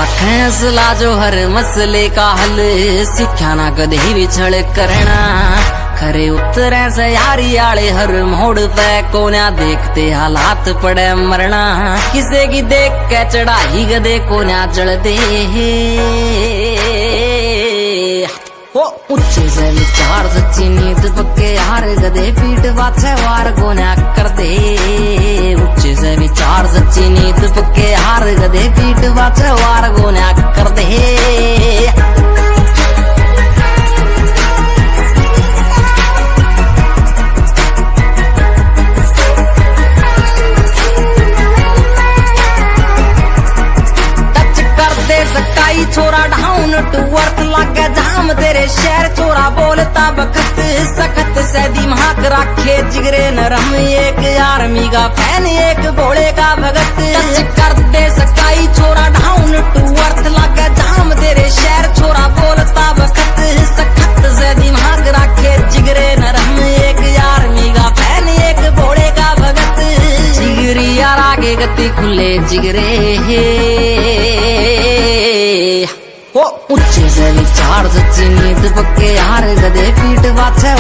फैसला जो हर मसले का हल, सीख्या ना कदे भी छल करना। खरे उतरे से यारी आले हर मोड़ पे कोन्या देखते हालात पड़े मरना। किसे की देख के चढ़ाई गदे कोन्या चढ़ दे हो। ऊंचे से विचार सच्ची नीत पक्के हार गदे पीठ बाछे वार कोन्या कर दे। ऊंचे से विचार सच्ची नीत पक्के हार गदे पीठ बाछे वार कोन्या कर दे। सकाई छोरा डाउन टू अर्थ लागे जाम तेरे शहर छोरा बोलता बखत सखत से दिमाग रखे जिगरे नरम। एक आर्मी का फैन एक भोले का भगत। टच कर दे सकाई छोरा डाउन टू अर्थ लागे जाम तेरे शहर छोरा बोलता बखत सखत से दिमाग रखे जिगरे नरम। एक आर्मी का फैन एक भोले का भगत। जिगरी यार आगे गति खुले जिगरे हो। ऊंचे से विचार सच्ची नीत पक्के हार गदे